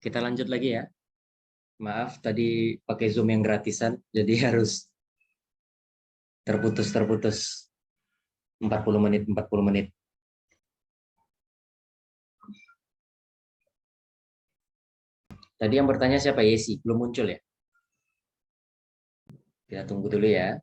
Kita lanjut lagi ya. Maaf, tadi pakai Zoom yang gratisan, jadi harus terputus-terputus 40 menit, 40 menit. Tadi yang bertanya siapa? Yesi, belum muncul ya? Kita tunggu dulu ya.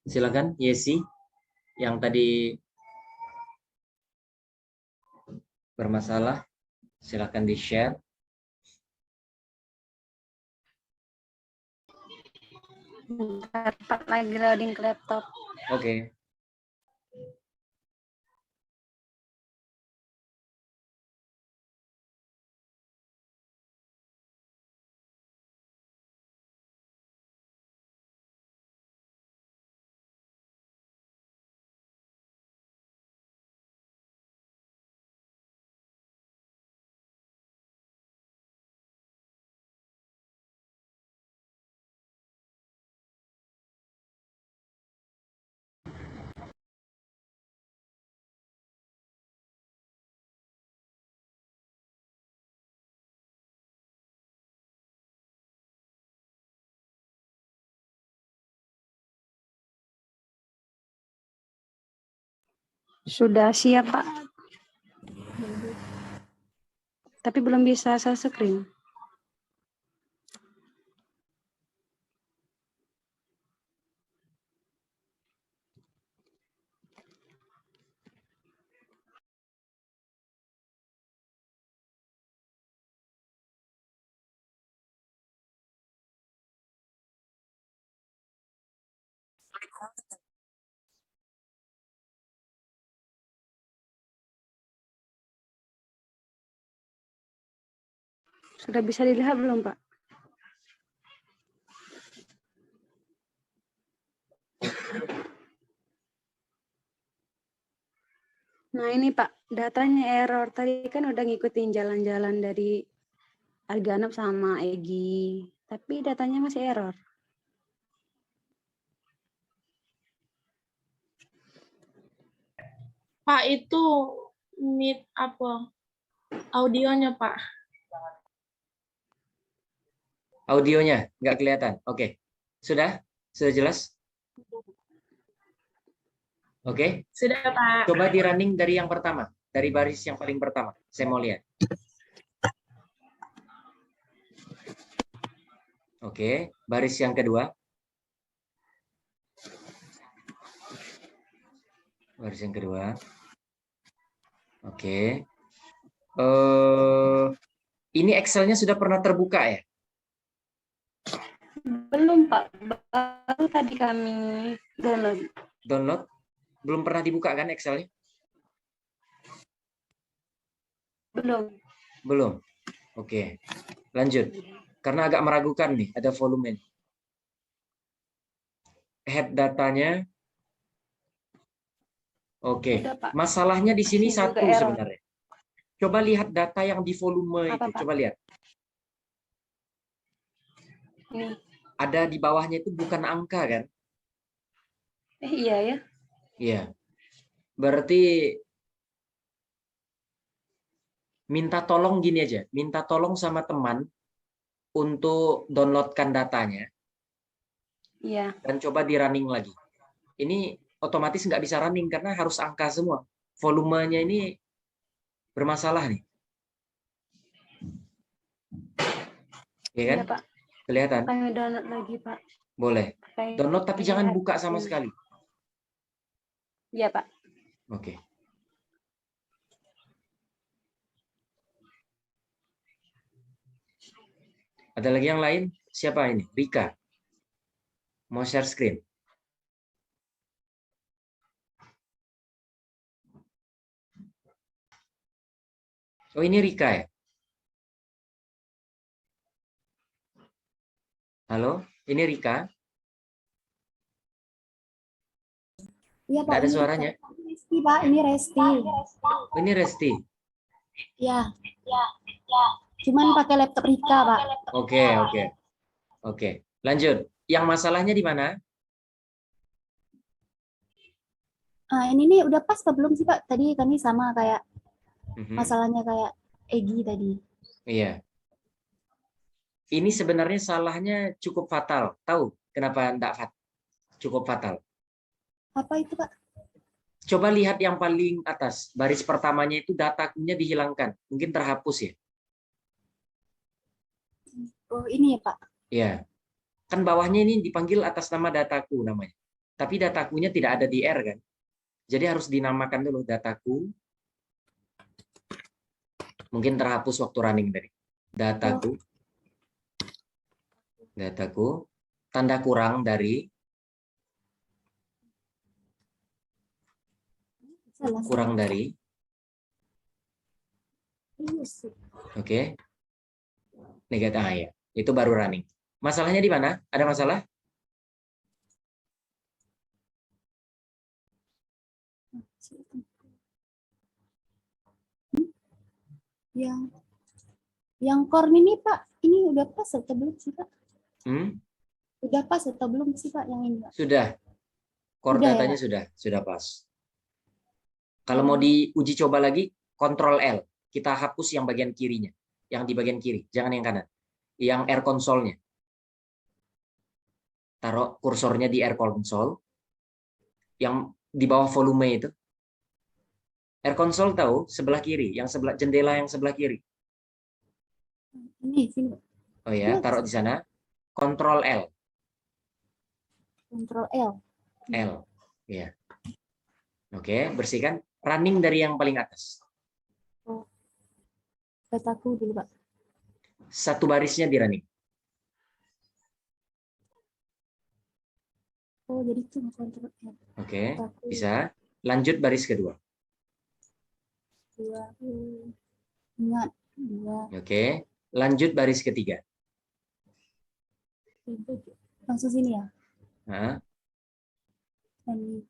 Silakan Yesi yang tadi bermasalah, silakan di-share. Bentar, Pak, lagi loading ke laptop. Oke. Sudah siap, Pak. Tapi belum bisa share screen. Sudah bisa dilihat belum, Pak? Nah ini Pak, datanya error. Tadi kan udah ngikutin jalan-jalan dari Arganap sama Egi. Tapi datanya masih error. Pak, itu meet apa? Audionya, Pak. Audionya nggak kelihatan. Oke. Sudah? Sudah jelas? Oke. Sudah, Pak. Coba di running dari yang pertama. Dari baris yang paling pertama. Saya mau lihat. Oke. Baris yang kedua. Baris yang kedua. Oke. Ini Excel-nya sudah pernah terbuka ya? Belum Pak, baru tadi kami download. Download? Belum pernah dibuka kan Excel-nya? Belum. Belum. Oke. Lanjut. Karena agak meragukan nih, ada volume. Head datanya. Oke. Udah, Pak. Masalahnya di sini Masih juga satu error. sebenarnya. Coba lihat data yang di volume Apa, itu. Pak? Coba lihat. Nih. Ada di bawahnya itu bukan angka kan? Iya ya. Iya. Berarti minta tolong gini aja. Minta tolong sama teman untuk downloadkan datanya Iya. dan coba di running lagi. Ini otomatis nggak bisa running karena harus angka semua. Volumenya ini bermasalah nih. Iya kan? Iya, Pak. Kelihatan? Kami download lagi, Pak. Boleh. Pakai Download tapi jangan buka sama ini. sekali. Iya, Pak. Oke. Ada lagi yang lain? Siapa ini? Rika. Mau share screen? Oh, ini Rika ya? Halo, ini Rika? Iya, Pak. Nggak ada Ini suaranya? Resti, Pak. Ini Resti. Oh, ini Resti. Ya. Cuman pakai laptop Rika, Pak. Oke. Lanjut. Yang masalahnya di mana? Ini nih udah pas apa belum sih, Pak? Tadi kami sama kayak Mhm. masalahnya kayak Egi tadi. Iya. Ini sebenarnya salahnya cukup fatal. Tahu kenapa enggak cukup fatal? Apa itu, Pak? Coba lihat yang paling atas. Baris pertamanya itu datakunya dihilangkan. Mungkin terhapus ya. Oh, ini ya, Pak. Iya. Kan bawahnya ini dipanggil atas nama dataku namanya. Tapi datakunya tidak ada di R kan. Jadi harus dinamakan dulu dataku. Mungkin terhapus waktu running tadi. Dataku. Dataku. Tanda kurang dari. Salah. Kurang dari. Iya sih. Oke. Negatif. Ya. Itu baru running. Masalahnya di mana? Ada masalah? Yang core ini, Pak. Ini udah pas atau belum sih, Pak? Udah pas atau belum sih, Pak, yang ini, Pak? Sudah. Core Sudah, datanya ya? sudah pas. Kalau mau diuji coba lagi, Ctrl L. Kita hapus yang bagian kirinya. Yang di bagian kiri, jangan yang kanan. Yang R console-nya. Taruh kursornya di R console. Yang di bawah volume itu. R console tahu sebelah kiri, yang sebelah jendela yang sebelah kiri. Ini sini. Oh ya, taruh di sana. Ctrl L. Ctrl L. L. Ya. Oke, bersihkan. Running dari yang paling atas. Oh. Dataku dulu, Pak. Satu barisnya di running. Oh, jadi itu Ctrl L. Oke, Dataku. bisa. Lanjut baris kedua. 2. Ingat. 2. Oke, lanjut baris ketiga. Langsung sini ya. Nah, Ini.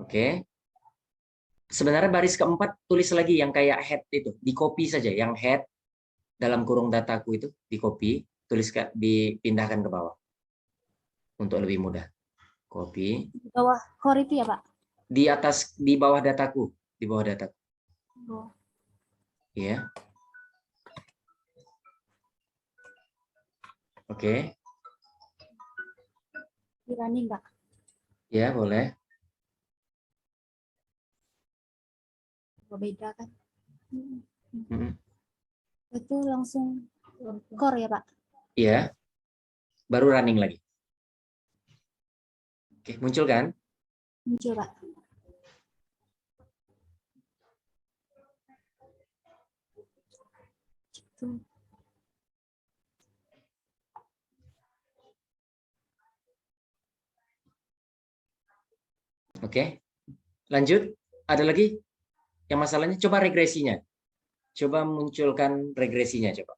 oke. Sebenarnya baris keempat tulis lagi yang kayak head itu, di copy saja. Yang head dalam kurung dataku itu di copy, dipindahkan ke bawah untuk lebih mudah. Copy. Di bawah core itu ya, Pak? Di atas, di bawah dataku, di bawah dataku. Oh. Iya. Oke. Di running, Pak? Ya, boleh. Beda kan? Mm-mm. Itu langsung core ya, Pak? Iya. Baru running lagi. Oke, muncul kan? Muncul, Pak. Itu. Oke. Lanjut. Ada lagi yang masalahnya? Coba regresinya. Coba munculkan regresinya, coba.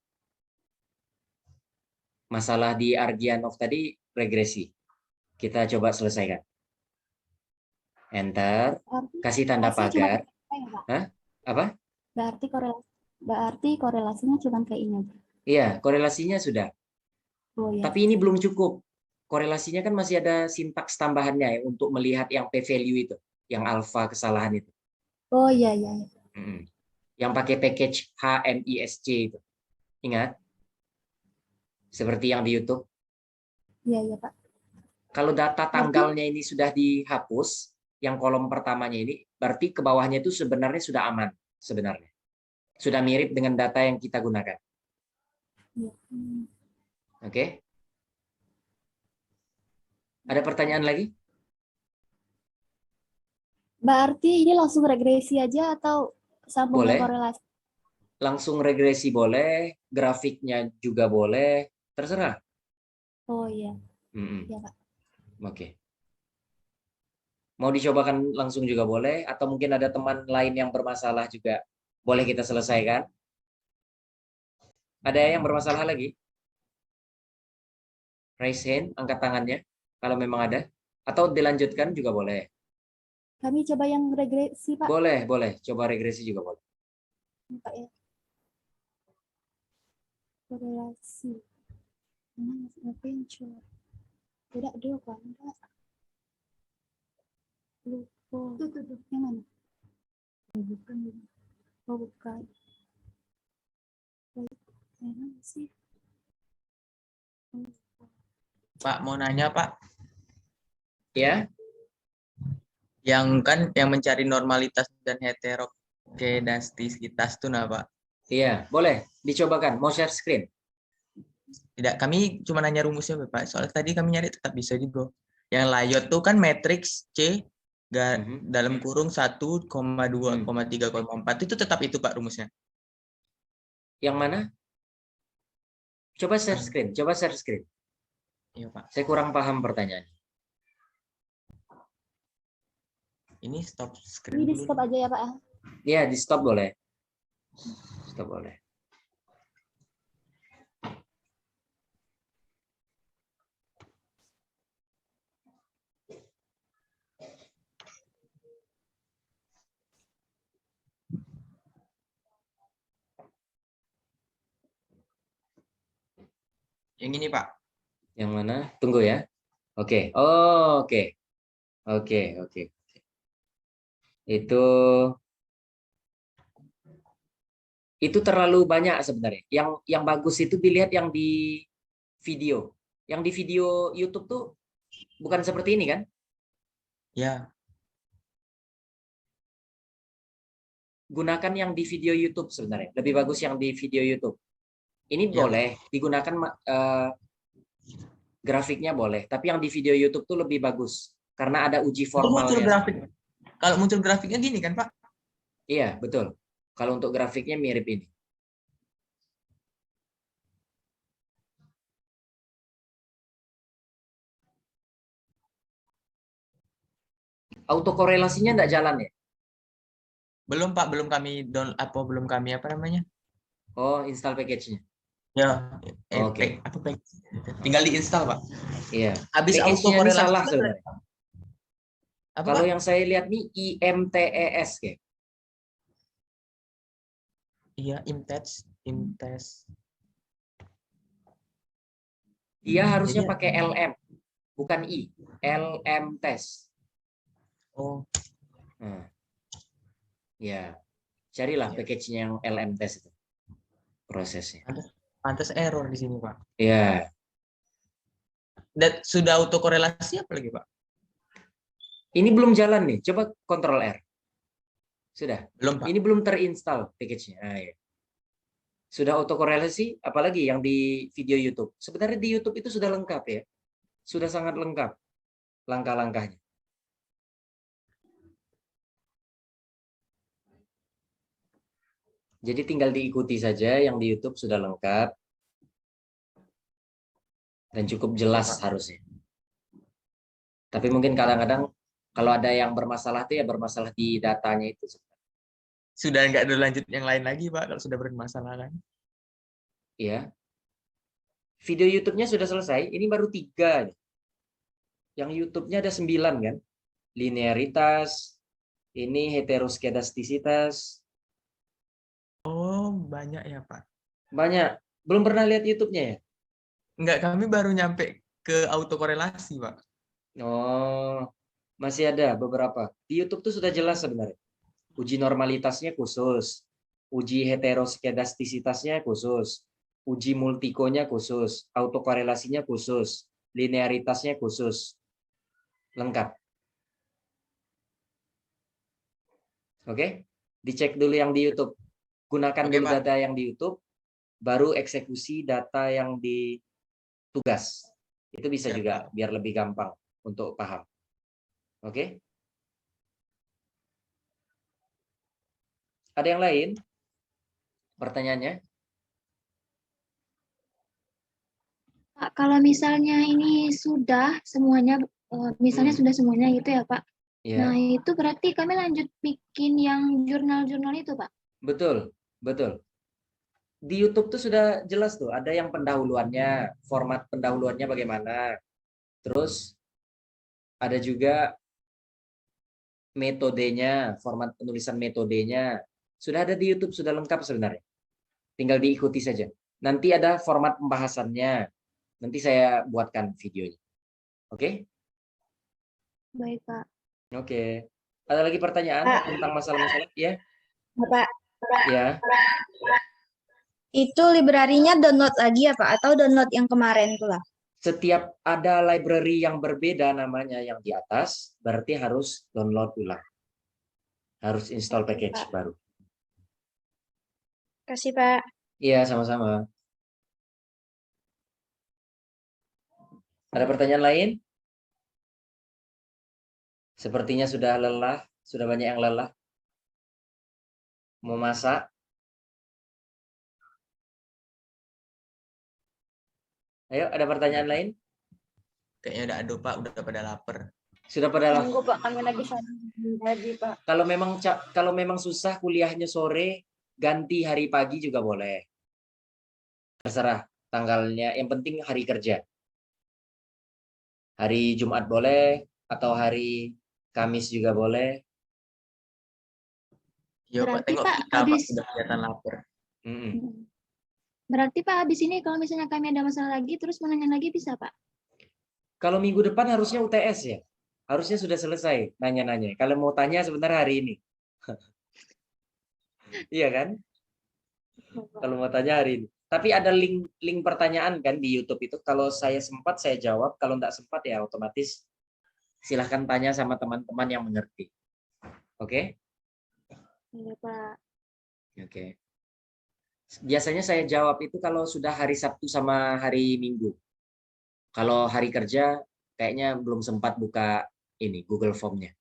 Masalah di Argianov tadi regresi. Kita coba selesaikan. Enter, Berarti kasih tanda korelasinya cuma pagar. kayak ini ya, Pak? Hah? Apa? Berarti korelasinya cuma kayak ini aja. Iya, korelasinya sudah. Oh ya. Tapi ini belum cukup. Korelasinya kan masih ada sintaks tambahannya ya, untuk melihat yang p-value itu, yang alfa kesalahan itu. Oh iya iya. Iya. Yang pakai package HMISC itu. Ingat? Seperti yang di YouTube. Iya iya Pak. Kalau data tanggalnya ini sudah dihapus, yang kolom pertamanya ini, berarti ke bawahnya itu sebenarnya sudah aman. Sebenarnya. Sudah mirip dengan data yang kita gunakan. Iya. Oke? Ada pertanyaan lagi? Berarti ini langsung regresi aja atau sambung Boleh. ke korelasi? Langsung regresi boleh, grafiknya juga boleh, terserah. Oh iya. Mm-mm. Iya Pak. Oke. Mau dicobakan langsung juga boleh, atau mungkin ada teman lain yang bermasalah juga boleh kita selesaikan. Ada yang bermasalah lagi? Raise hand, angkat tangannya kalau memang ada. Atau dilanjutkan juga boleh. Kami coba yang regresi Pak. Boleh, boleh. Coba regresi juga boleh. Pak ya. Korelasi. Ini adventure. Tidak dulu kan Pak. Lupa. Yang mana? Bukan. Oh bukan. Mana sih? Pak, mau nanya Pak, Ya, yang kan yang mencari normalitas dan heterogenastisitas itu nah Pak. iya, boleh dicobakan. Mau share screen? Tidak, kami cuma nanya rumusnya Pak. Soalnya tadi kami nyari tetap bisa juga. Yang layot tuh kan matriks C dalam kurung 1,2,3,4 itu tetap itu Pak rumusnya. Yang mana? Coba share screen. Coba share screen. Iya Pak. Saya kurang paham pertanyaan. Ini stop Ini screen di dulu. stop aja ya Pak ya. Ya, di stop boleh. Stop boleh. Yang ini Pak. Yang mana? Tunggu ya. Oke. Oh, oke. Oke. Itu terlalu banyak sebenarnya. Yang bagus itu dilihat yang di video. Yang di video YouTube tuh bukan seperti ini kan? Ya. Gunakan yang di video YouTube sebenarnya. Lebih bagus yang di video YouTube. Ini Ya. boleh digunakan grafiknya boleh, tapi yang di video YouTube tuh lebih bagus karena ada uji Itu muncul formalnya. grafik. Kalau muncul grafiknya gini kan Pak? Iya, betul. Kalau untuk grafiknya mirip ini. Autokorelasinya enggak jalan ya? Belum Pak, belum kami apa namanya? Oh, install package-nya. Ya, Oke. Tinggal diinstal Pak. Iya. Habis Package-nya ini autokorelasi salah kan sebenarnya. apa, Kalau Pak? yang saya lihat nih IMTES kayak. Iya, imtest. Dia harusnya Jadi- pakai LM, bukan I. LM test. Oh, Nah. Ya. Carilah package-nya yang LM test itu. Prosesnya. pantas error di sini Pak. Ya. Dan sudah autokorelasi apa lagi Pak? Ini belum jalan nih. Coba Ctrl R. Sudah. Belum Pak. Ini belum terinstall package-nya. Nah, ya. Sudah autokorelasi, apalagi yang di video YouTube. Sebenarnya di YouTube itu sudah lengkap ya. Sudah sangat lengkap langkah-langkahnya. Jadi tinggal diikuti saja, yang di YouTube sudah lengkap. Dan cukup jelas harusnya. Tapi mungkin kadang-kadang kalau ada yang bermasalah itu ya bermasalah di datanya itu. Sudah nggak ada lanjut yang lain lagi Pak kalau sudah bermasalah kan? Ya. Video YouTube-nya sudah selesai. Ini baru 3. Yang YouTube-nya ada 9 kan? Linearitas, ini heteroskedastisitas. Oh, banyak ya, Pak. Banyak. Belum pernah lihat YouTube-nya ya? Enggak, kami baru nyampe ke autokorelasi, Pak. Oh, masih ada beberapa. Di YouTube tuh sudah jelas sebenarnya. Uji normalitasnya khusus. Uji heteroskedastisitasnya khusus. Uji multikonya khusus. Autokorelasinya khusus. Linearitasnya khusus. Lengkap. Oke? Dicek dulu yang di YouTube. Gunakan Oke, dulu Pak. data yang di YouTube, baru eksekusi data yang di tugas. Itu bisa Siap, juga Pak. biar lebih gampang untuk paham. Oke? Ada yang lain? Pertanyaannya? Pak, kalau misalnya ini sudah semuanya, misalnya sudah semuanya gitu ya, Pak. Nah, Ya, itu berarti kami lanjut bikin yang jurnal-jurnal itu, Pak. betul, betul. Di YouTube tuh sudah jelas tuh, ada yang pendahuluannya, format pendahuluannya bagaimana. Terus ada juga metodenya, format penulisan metodenya. Sudah ada di YouTube, sudah lengkap sebenarnya. Tinggal diikuti saja. Nanti ada format pembahasannya. Nanti saya buatkan videonya. Oke? Baik, Pak. Oke. Ada lagi pertanyaan Pak. tentang masalah-masalah? Ya? Bapak, Ya. itu library-nya download lagi ya Pak? Atau download yang kemarin pula? Setiap ada library yang berbeda namanya yang di atas, berarti harus download ulang. Harus install Oke, package Pak. baru. Kasih Pak. Iya, sama-sama. Ada pertanyaan lain? Sepertinya sudah lelah, sudah banyak yang lelah. Mau masak? Ayo, ada pertanyaan lain? Kayaknya udah ada, Pak. Udah pada lapar. Sudah pada lelah. Tunggu Pak, kami lagi tadi Pak. Kalau memang susah kuliahnya sore, ganti hari pagi juga boleh. Terserah tanggalnya, yang penting hari kerja. Hari Jumat boleh, atau hari Kamis juga boleh. Yo, Pak, Berarti, tengok Pak, kita, Pak. habis- Udah kelihatan lapar. Mm-mm. Berarti, Pak, habis ini kalau misalnya kami ada masalah lagi, terus menanya lagi bisa, Pak? Kalau minggu depan harusnya UTS ya. Harusnya sudah selesai nanya-nanya. Kalau mau tanya sebentar hari ini. Iya kan? Kalau mau tanya hari ini. Tapi ada link pertanyaan kan di YouTube itu. Kalau saya sempat saya jawab. Kalau nggak sempat ya otomatis silahkan tanya sama teman-teman yang mengerti. Oke? Iya, Pak. Oke. Biasanya saya jawab itu kalau sudah hari Sabtu sama hari Minggu. Kalau hari kerja kayaknya belum sempat buka ini Google Form-nya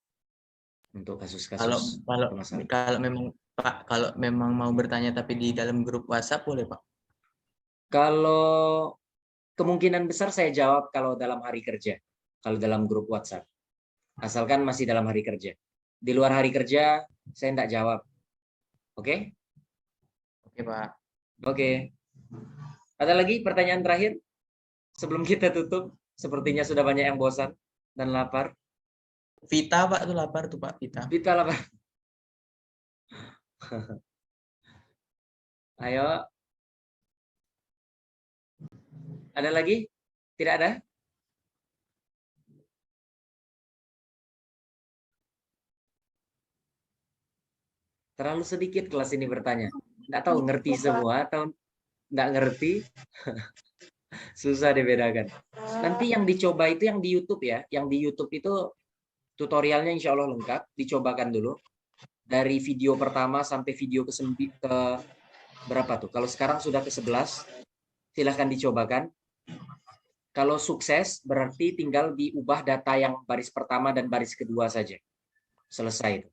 untuk kasus-kasus permasalahan. Kalau memang Pak, kalau memang mau bertanya tapi di dalam grup WhatsApp boleh, Pak? Kalau kemungkinan besar saya jawab kalau dalam hari kerja, kalau dalam grup WhatsApp. Asalkan masih dalam hari kerja. Di luar hari kerja saya tidak jawab. Oke? Oke, Pak. Oke. Ada lagi pertanyaan terakhir? Sebelum kita tutup, sepertinya sudah banyak yang bosan dan lapar. Vita, Pak, tuh lapar tuh, Pak. Vita. Vita lapar. Ayo. Ada lagi? Tidak ada? Terlalu sedikit kelas ini bertanya. Nggak tahu ngerti semua atau nggak ngerti. Susah dibedakan. Nanti yang dicoba itu yang di YouTube ya. Yang di YouTube itu tutorialnya insya Allah lengkap. Dicobakan dulu. Dari video pertama sampai video ke berapa tuh? Kalau sekarang sudah ke 11, silahkan dicobakan. Kalau sukses, berarti tinggal diubah data yang baris pertama dan baris kedua saja. Selesai itu.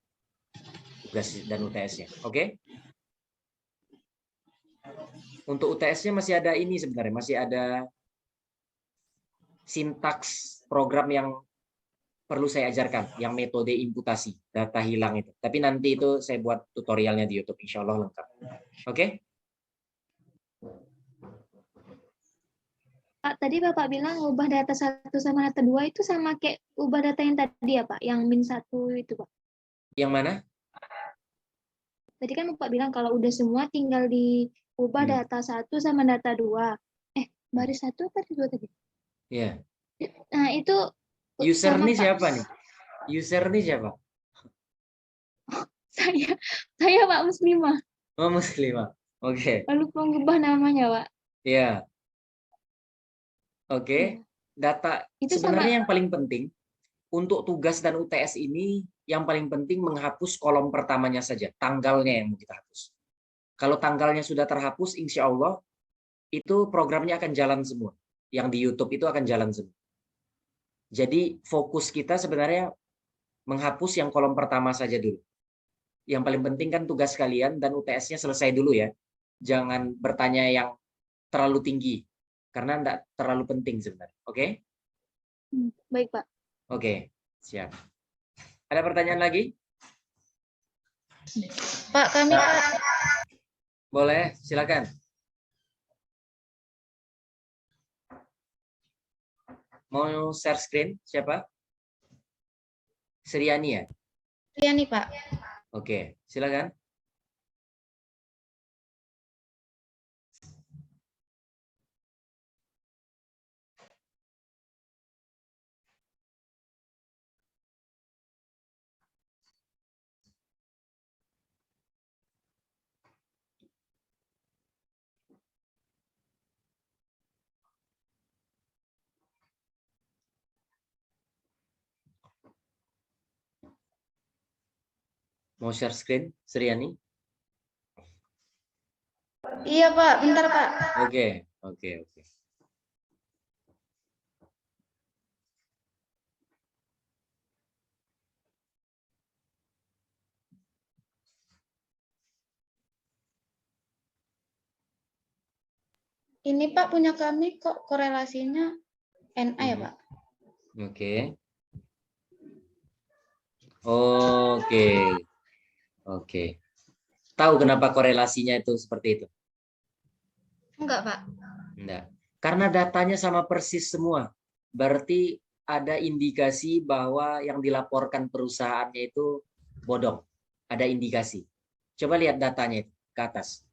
Tugas dan UTS-nya. Oke? Untuk UTS-nya masih ada ini sebenarnya. Masih ada sintaks program yang perlu saya ajarkan. Yang metode imputasi. Data hilang itu. Tapi nanti itu saya buat tutorialnya di YouTube. Insya Allah lengkap. Oke? Pak, tadi Bapak bilang ubah data 1 sama data 2 itu sama kayak ubah data yang tadi ya Pak, yang -1 itu Pak. Yang mana? Tadi kan Bapak bilang kalau udah semua tinggal diubah data 1 sama data 2. Baris 1 apa 2 tadi? Ya. Nah, itu User sama nih Pak. siapa nih? User nih siapa? Saya Pak Muslimah. Oh, Muslimah. Oke. Lalu mengubah namanya Pak. Ya. Oke. Data Itu sebenarnya sama. yang paling penting untuk tugas dan UTS ini yang paling penting menghapus kolom pertamanya saja, tanggalnya yang mau kita hapus. Kalau tanggalnya sudah terhapus, insya Allah itu programnya akan jalan semua. Yang di YouTube itu akan jalan semua. Jadi fokus kita sebenarnya menghapus yang kolom pertama saja dulu. Yang paling penting kan tugas kalian dan UTS-nya selesai dulu ya. Jangan bertanya yang terlalu tinggi, karena tidak terlalu penting sebenarnya. Oke? Baik Pak. Oke, siap. Ada pertanyaan lagi? Pak, kami Pak. Boleh, silakan. Mau share screen? Siapa? Seriani ya? Iya nih Pak. Oke, silakan. Mau share screen, Seriani? Iya Pak, bentar Pak. Oke, oke, oke. Ini Pak punya kami kok korelasinya NA ya Pak? Oke. Oke. Oke. Tahu kenapa korelasinya itu seperti itu? Enggak Pak. Enggak. Karena datanya sama persis semua. Berarti ada indikasi bahwa yang dilaporkan perusahaannya itu bodong. Ada indikasi. Coba lihat datanya itu ke atas.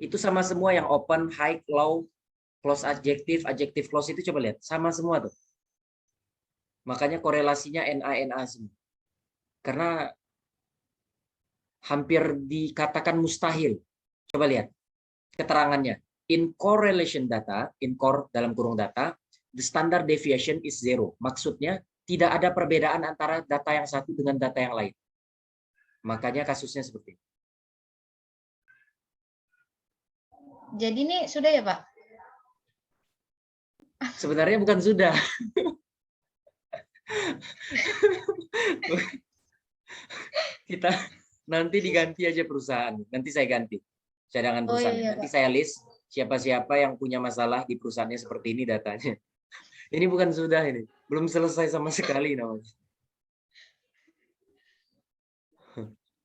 Itu sama semua yang open, high, low, close adjective, adjective close itu coba lihat. Sama semua tuh. Makanya korelasinya NA semua. Karena hampir dikatakan mustahil. Coba lihat keterangannya. In correlation data, in core dalam kurung data, the standard deviation is 0. Maksudnya tidak ada perbedaan antara data yang satu dengan data yang lain. Makanya kasusnya seperti itu. Jadi ini sudah ya Pak? Sebenarnya bukan sudah. Kita nanti diganti aja perusahaan. Nanti saya ganti cadangan Oh, perusahaan. iya, Nanti Pak. saya list siapa-siapa yang punya masalah di perusahaannya seperti ini datanya. Ini bukan sudah ini. Belum selesai sama sekali namanya.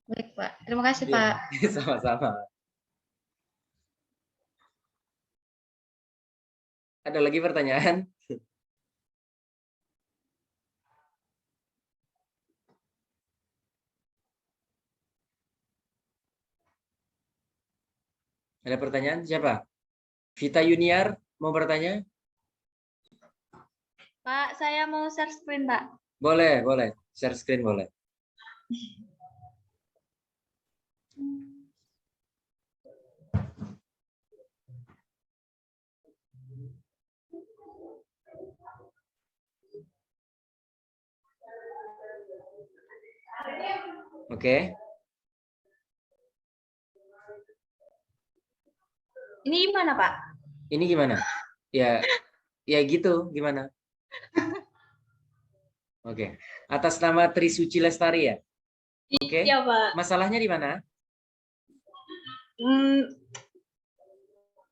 Baik Pak. Terima kasih Iya, Pak. sama-sama. Ada lagi pertanyaan? Ada pertanyaan? Siapa? Vita Yuniar mau bertanya? Pak, saya mau share screen, Pak. Boleh, boleh. Share screen boleh. Oke. Ini gimana, Pak? Ini gimana? Ya, ya gitu. Gimana? Oke. Atas nama Trisuci Lestari ya? Oke. Iya, Pak. Masalahnya di mana?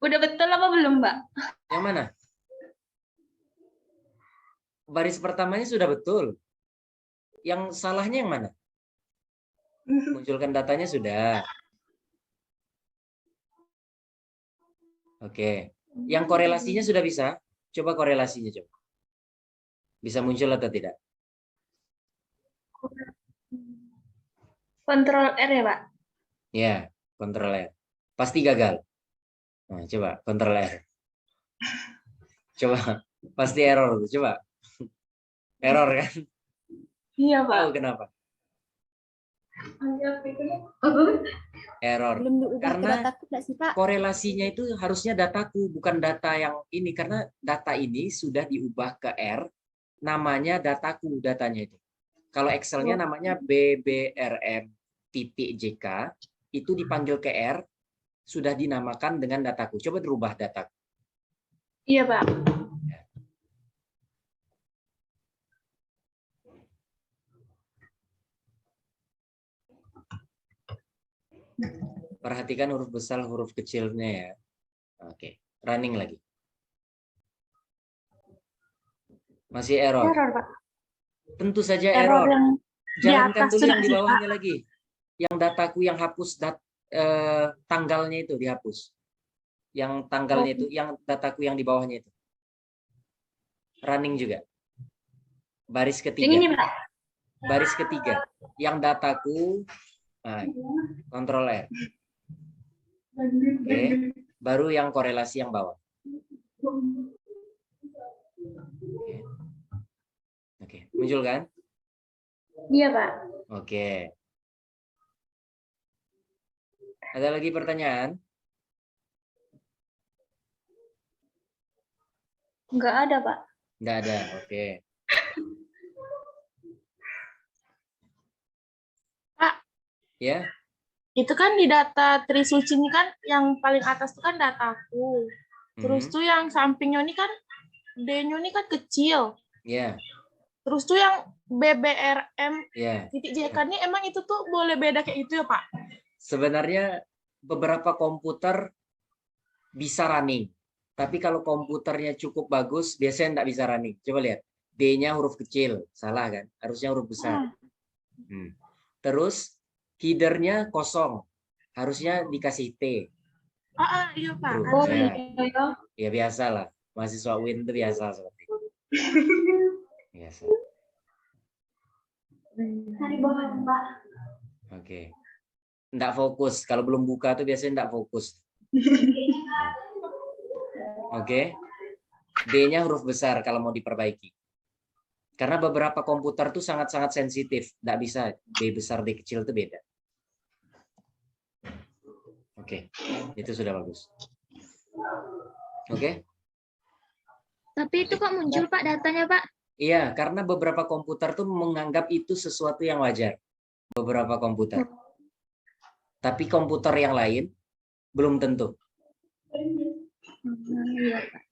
Udah betul apa belum, Mbak? Yang mana? Baris pertamanya sudah betul. Yang salahnya yang mana? Munculkan datanya sudah. Oke. Yang korelasinya sudah bisa? Coba korelasinya coba. Bisa muncul atau tidak? Kontrol R ya, Pak? Ya, Ctrl R. Pasti gagal. Nah, coba Ctrl R. Coba, pasti error. Coba. Error kan? Iya, Pak. Tahu kenapa? Error. Belum diubah ke Karena dataku nggak sih, Pak? korelasinya itu harusnya dataku, bukan data yang ini. Karena data ini sudah diubah ke R, namanya dataku datanya itu. Kalau Excel-nya namanya BBRM.JK, itu dipanggil ke R, sudah dinamakan dengan dataku. Coba dirubah dataku. Iya, Pak. Perhatikan huruf besar, huruf kecilnya ya. Oke, running lagi. Masih error. Error, Pak. Tentu saja Error error. yang di Jangankan atas dulu tuh yang di sih, bawahnya lagi. Yang dataku yang hapus tanggalnya itu dihapus. Yang tanggalnya itu, yang dataku yang di bawahnya itu. Running juga. Baris Yang ketiga. ini, Pak. Baris ketiga. Yang dataku, Ctrl R. Oke. Baru yang korelasi yang bawah. Oke. Muncul kan? Iya, Pak. Oke. Ada lagi pertanyaan? Nggak ada, Pak. Nggak ada. Oke. Pak. Ya. Itu kan di data Trisuci ini kan yang paling atas itu kan dataku. Terus tuh yang sampingnya ini kan D-nya ini kan kecil. Ya. Terus tuh yang BBRM Ya. titik JK ini emang itu tuh boleh beda kayak itu ya, Pak? Sebenarnya beberapa komputer bisa running. Tapi kalau komputernya cukup bagus, biasanya nggak bisa running. Coba lihat. D-nya huruf kecil. Salah kan? Harusnya huruf besar. Terus header-nya kosong. Harusnya dikasih T. Iya, Pak. Oh, iya. Ya biasa lah. Mahasiswa Win itu biasa seperti itu. Biasa. Dari bawah, Pak. Oke. Nggak fokus. Kalau belum buka tuh biasanya nggak fokus. Oke. D-nya huruf besar kalau mau diperbaiki. Karena beberapa komputer tuh sangat-sangat sensitif. Nggak bisa D besar, D kecil itu beda. Oke. Itu sudah bagus. Oke. Tapi itu kok muncul, Pak, datanya, Pak? Iya, karena beberapa komputer tuh menganggap itu sesuatu yang wajar. Beberapa komputer. Tapi komputer yang lain belum tentu. Iya, Pak.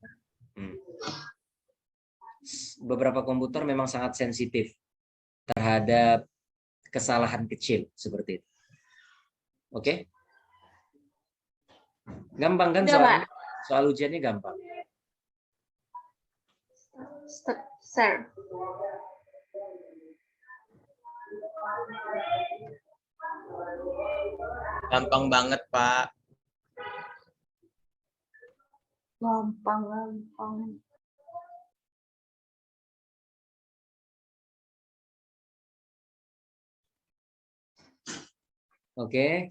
Beberapa komputer memang sangat sensitif terhadap kesalahan kecil seperti itu. Oke? Gampang kan Udah, soalnya? Soal ujiannya gampang. Sir. Gampang banget, Pak. Gampang. Oke.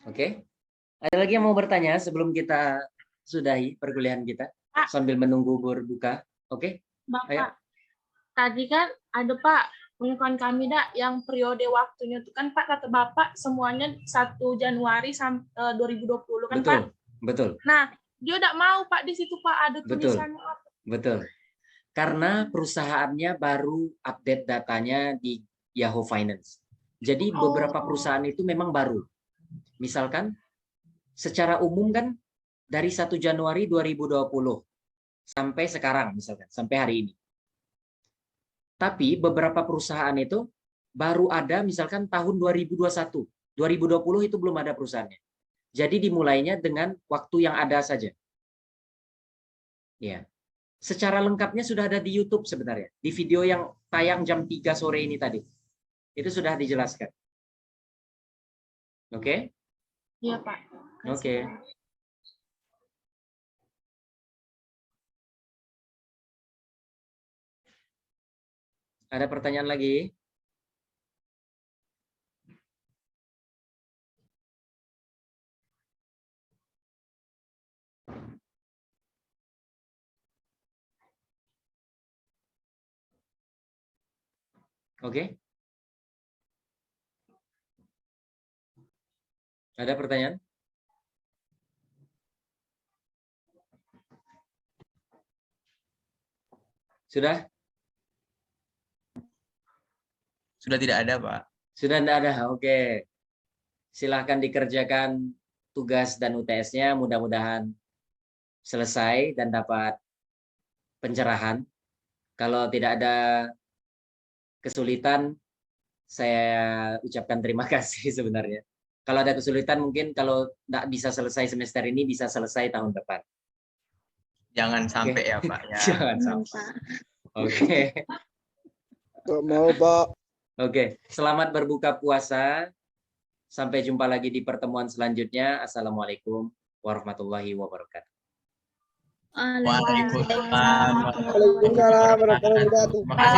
Oke. Ada lagi yang mau bertanya sebelum kita sudahi perkuliahan kita sambil menunggu berbuka? Oke. Bapak, Ayo. tadi kan ada, Pak, pengumuman kami yang periode waktunya itu kan, Pak, kata Bapak semuanya 1 Januari sampai 2020 kan, Betul. Pak? Betul. Nah, dia udah mau, Pak, di situ, Pak, ada Betul. tulisannya apa? Betul. Karena perusahaannya baru update datanya di Yahoo Finance. Jadi beberapa perusahaan itu memang baru. Misalkan secara umum kan dari 1 Januari 2020 sampai sekarang misalkan, sampai hari ini. Tapi beberapa perusahaan itu baru ada misalkan tahun 2021. 2020 itu belum ada perusahaannya. Jadi dimulainya dengan waktu yang ada saja. Ya. Secara lengkapnya sudah ada di YouTube sebenarnya. Di video yang tayang jam 3 sore ini tadi. Itu sudah dijelaskan. Oke? Iya, Pak. Oke. Ada pertanyaan lagi? Oke. Ada pertanyaan? Sudah? Sudah tidak ada, Pak. Sudah tidak ada? Oke. Silahkan dikerjakan tugas dan UTS-nya. Mudah-mudahan selesai dan dapat pencerahan. Kalau tidak ada kesulitan, saya ucapkan terima kasih sebenarnya. Kalau ada kesulitan, mungkin kalau tidak bisa selesai semester ini, bisa selesai tahun depan. Jangan sampai ya, Pak. Ya. Jangan sampai. Oke. Mau, Pak. Oke, selamat berbuka puasa. Sampai jumpa lagi di pertemuan selanjutnya. Assalamualaikum warahmatullahi wabarakatuh. Waalaikumsalam. Waalaikumsalam warahmatullahi wabarakatuh. Makasih.